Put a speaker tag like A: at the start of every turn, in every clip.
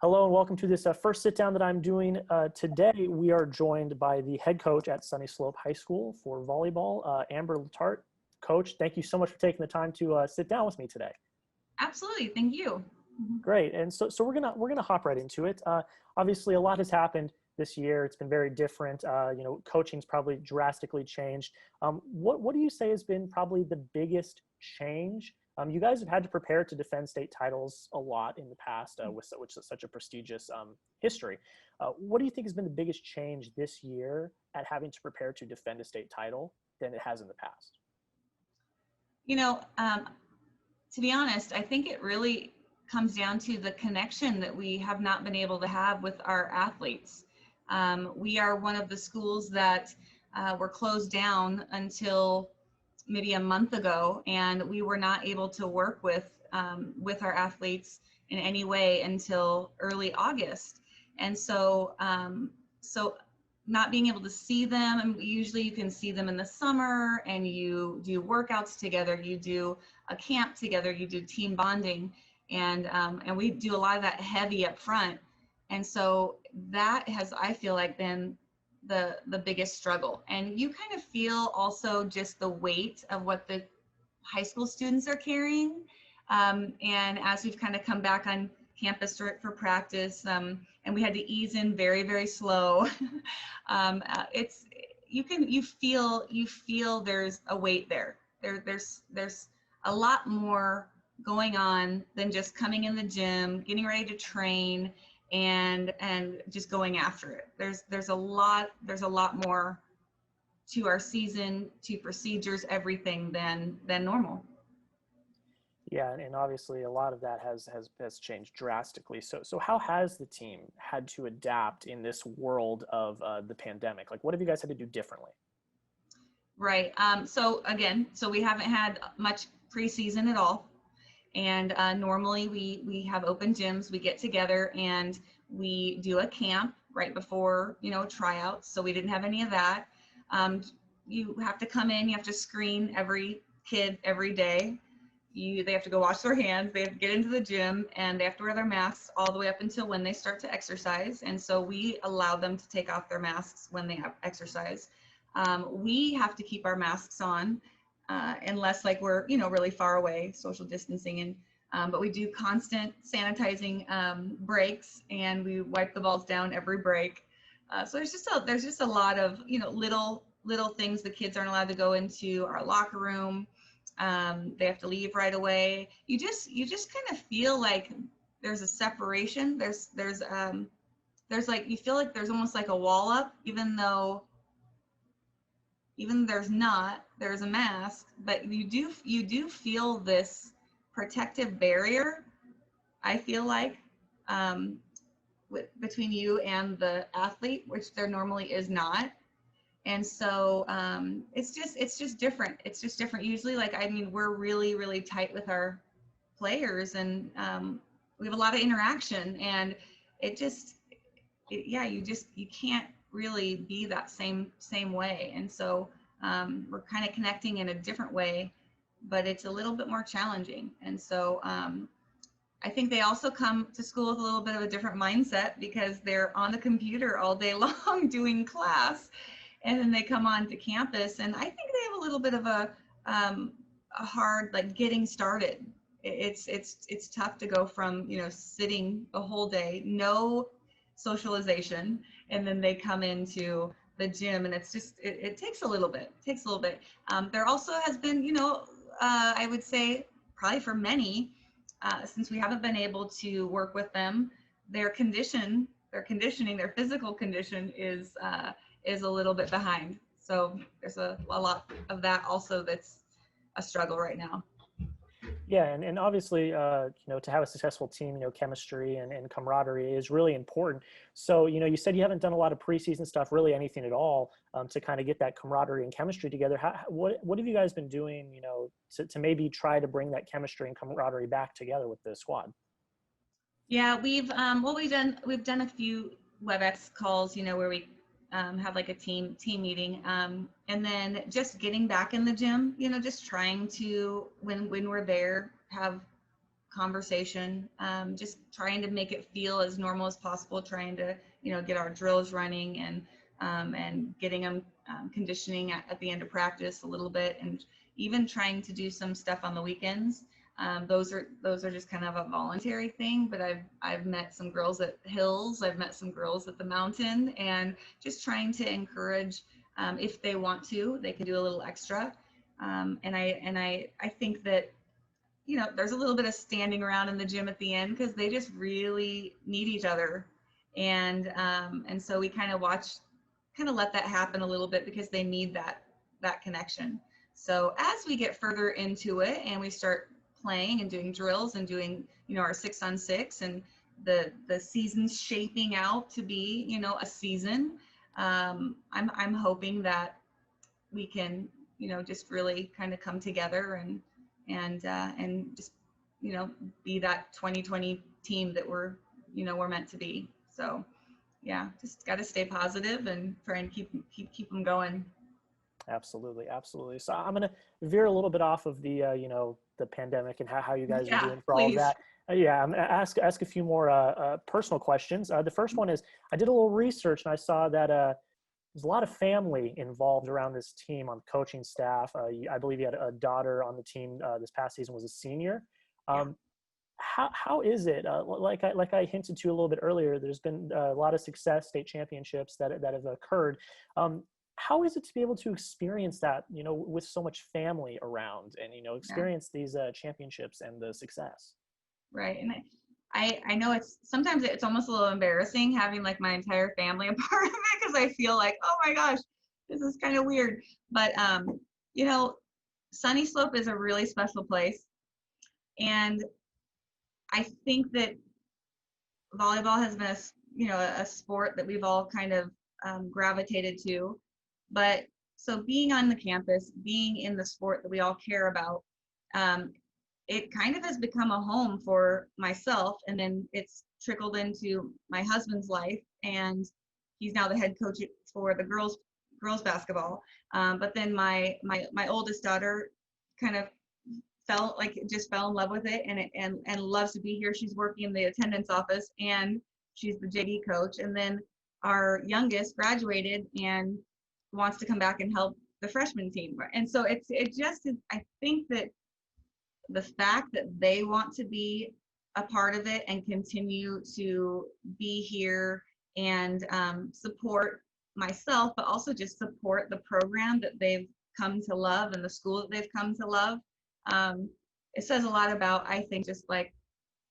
A: Hello and welcome to this first sit down that I'm doing today. We are joined by the head coach at Sunnyslope High School for volleyball, Amber LeTarte. Coach, thank you so much for taking the time to sit down with me today.
B: Absolutely. Thank you.
A: Great, and so we're gonna hop right into it. Obviously, a lot has happened this year. It's been very different. Coaching's probably drastically changed. What do you say has been probably the biggest change? You guys have had to prepare to defend state titles a lot in the past, which is such a prestigious history. What do you think has been the biggest change this year at having to prepare to defend a state title than it has in the past?
B: You know, um, to be honest, I think it really comes down to the connection that we have not been able to have with our athletes. We are one of the schools that were closed down until maybe a month ago, and we were not able to work with our athletes in any way until early August. And so not being able to see them, and usually you can see them in the summer, and you do workouts together, you do a camp together, you do team bonding, and we do a lot of that heavy up front. And so that has, I feel like, been the biggest struggle. And you kind of feel also just the weight of what the high school students are carrying. And as we've kind of come back on campus for practice, and we had to ease in very, very slow. It's you feel there's a weight there. There's a lot more going on than just coming in the gym, getting ready to train, and just going after it. There's a lot more to our season, to procedures, everything than normal.
A: Yeah, and obviously a lot of that has changed drastically. So how has the team had to adapt in this world of the pandemic? Like, what have you guys had to do differently?
B: Right. So we haven't had much preseason at all. And normally we have open gyms, we get together and we do a camp right before, tryouts. So we didn't have any of that. You have to come in, you have to screen every kid every day. They have to go wash their hands, they have to get into the gym, and they have to wear their masks all the way up until when they start to exercise. And so we allow them to take off their masks when they have exercise. We have to keep our masks on unless like we're really far away, social distancing, and but we do constant sanitizing breaks, and we wipe the balls down every break. So there's just a lot of little things. The kids aren't allowed to go into our locker room. They have to leave right away. You just kind of feel like there's a separation. There's like, you feel like there's almost like a wall up, even there's a mask, but you do feel this protective barrier, I feel like, between you and the athlete, which there normally is not. And so it's just different. It's just different. Usually, like, I mean, we're really, really tight with our players, and we have a lot of interaction, and you can't really be that same way. And so we're kind of connecting in a different way, but it's a little bit more challenging. And so I think they also come to school with a little bit of a different mindset because they're on the computer all day long doing class, and then they come onto campus, and I think they have a little bit of a hard, like, getting started. It's tough to go from sitting the whole day, no socialization, and then they come into the gym, and it takes a little bit. There also has been, I would say probably for many, since we haven't been able to work with them, their conditioning, their physical condition is a little bit behind. So there's a lot of that also that's a struggle right now.
A: Yeah, and obviously, to have a successful team, chemistry and camaraderie is really important. So, you said you haven't done a lot of preseason stuff, really anything at all, to kind of get that camaraderie and chemistry together. What have you guys been doing, to maybe try to bring that chemistry and camaraderie back together with the squad?
B: Yeah, we've done a few WebEx calls, where we have like a team meeting, and then just getting back in the gym, just trying to, when we're there, have conversation, just trying to make it feel as normal as possible, trying to, get our drills running and getting them conditioning at the end of practice a little bit, and even trying to do some stuff on the weekends. Those are just kind of a voluntary thing, but I've met some girls at Hills, I've met some girls at the mountain, and just trying to encourage, if they want to, they can do a little extra. And I think that, there's a little bit of standing around in the gym at the end because they just really need each other. And so we kind of let that happen a little bit because they need that connection. So as we get further into it and we start playing and doing drills and doing, our 6-on-6, and the season's shaping out to be, a season, I'm hoping that we can, just really kind of come together and just, be that 2020 team that we're meant to be. So yeah, just got to stay positive and try and keep them going.
A: Absolutely. So I'm going to veer a little bit off of the, the pandemic and how you guys are doing for all of that. Yeah, I'm going to ask a few more personal questions. The first one is, I did a little research and I saw that there's a lot of family involved around this team on the coaching staff. I believe you had a daughter on the team this past season, was a senior. How is it? Like I hinted to a little bit earlier, there's been a lot of success, state championships that have occurred. How is it to be able to experience that, with so much family around and, experience these championships and the success?
B: Right. And I know sometimes it's almost a little embarrassing having like my entire family a part of it, because I feel like, oh my gosh, this is kind of weird. But, Sunnyslope is a really special place. And I think that volleyball has been a sport that we've all kind of gravitated to. But so being on the campus, being in the sport that we all care about, it kind of has become a home for myself, and then it's trickled into my husband's life, and he's now the head coach for the girls basketball. But then my oldest daughter kind of fell in love with it, and loves to be here. She's working in the attendance office and she's the JV coach. And then our youngest graduated and wants to come back and help the freshman team. And so I think that the fact that they want to be a part of it and continue to be here and support myself, but also just support the program that they've come to love and the school that they've come to love. It says a lot about, I think, just like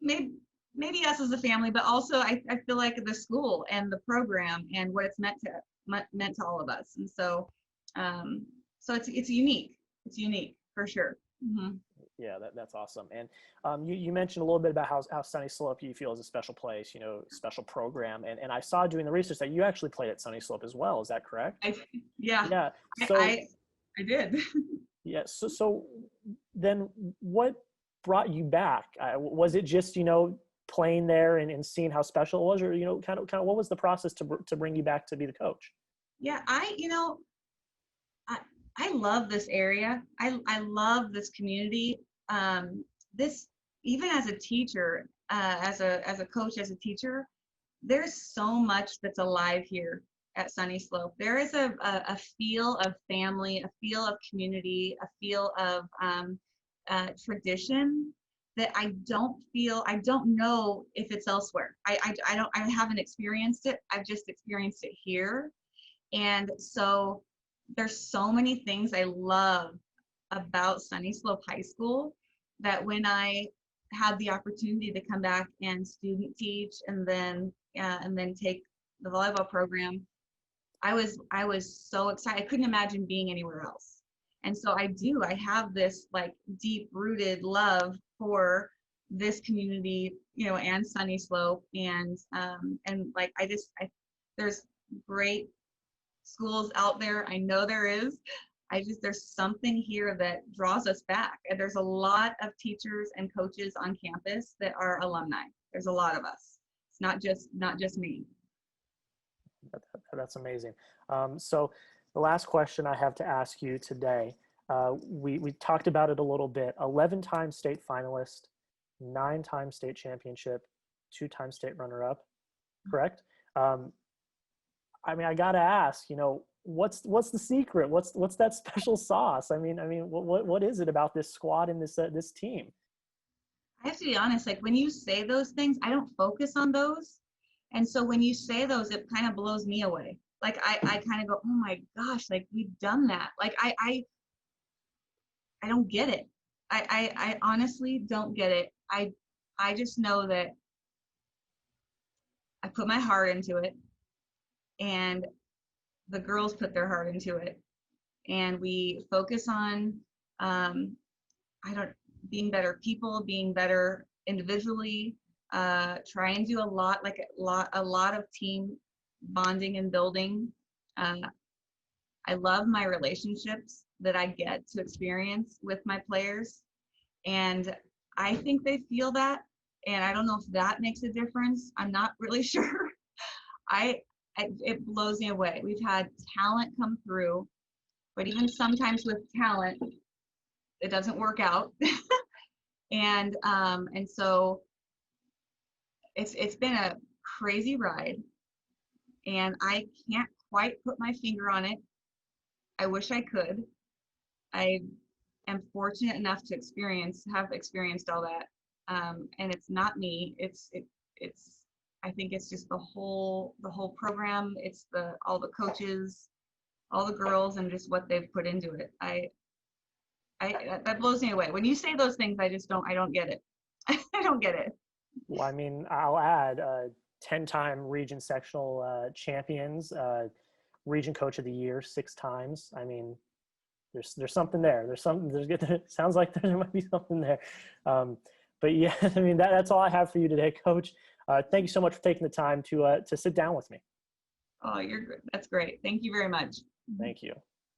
B: maybe us as a family, but also I feel like the school and the program and what it's meant to all of us. And so it's unique. It's unique for sure. Mm-hmm.
A: Yeah, that's awesome. And you mentioned a little bit about how Sunnyslope you feel is a special place, special program. And I saw doing the research that you actually played at Sunnyslope as well. Is that correct?
B: Yeah.
A: So
B: I did.
A: Yeah. So then what brought you back? Was it just, playing there and seeing how special it was, or, kind of what was the process to bring you back to be the coach?
B: Yeah, I love this area. I love this community. This, even as a teacher, as a coach, as a teacher, there's so much that's alive here at Sunnyslope. There is a feel of family, a feel of community, a feel of tradition that I don't know if it's elsewhere. I haven't experienced it. I've just experienced it here. And so there's so many things I love about Sunnyslope High School that when I had the opportunity to come back and student teach and then take the volleyball program, I was so excited. I couldn't imagine being anywhere else. And so I have this like deep rooted love for this community, and Sunnyslope, and like there's great schools out there. I know there is. There's something here that draws us back. And there's a lot of teachers and coaches on campus that are alumni. There's a lot of us. It's not just me.
A: That's amazing. So the last question I have to ask you today, we talked about it a little bit, 11-time state finalist, 9-time state championship, 2-time state runner-up, correct? I mean, I gotta ask, what's the secret? What's that special sauce? I mean, what is it about this squad and this team?
B: I have to be honest, like when you say those things, I don't focus on those. And so when you say those, it kind of blows me away. Like I kind of go, oh my gosh, like we've done that. Like I don't get it. I honestly don't get it. I just know that I put my heart into it, and the girls put their heart into it, and we focus on being better people, being better individually, try and do a lot of team bonding and building. I love my relationships that I get to experience with my players, and I think they feel that. And I don't know if that makes a difference. I'm not really sure. It blows me away. We've had talent come through, but even sometimes with talent, it doesn't work out. And so it's been a crazy ride, and I can't quite put my finger on it. I wish I could. I am fortunate enough to have experienced all that. And it's not me. It's I think it's just the whole program. It's all the coaches, all the girls, and just what they've put into it. That blows me away. When you say those things, I don't get it. I don't get it.
A: Well, I mean, I'll add 10-time region sectional champions, region coach of the year 6 times. I mean, there's something there. Sounds like there might be something there. But yeah, I mean, that's all I have for you today, Coach. Thank you so much for taking the time to sit down with me.
B: Oh, you're good. That's great. Thank you very much.
A: Thank you.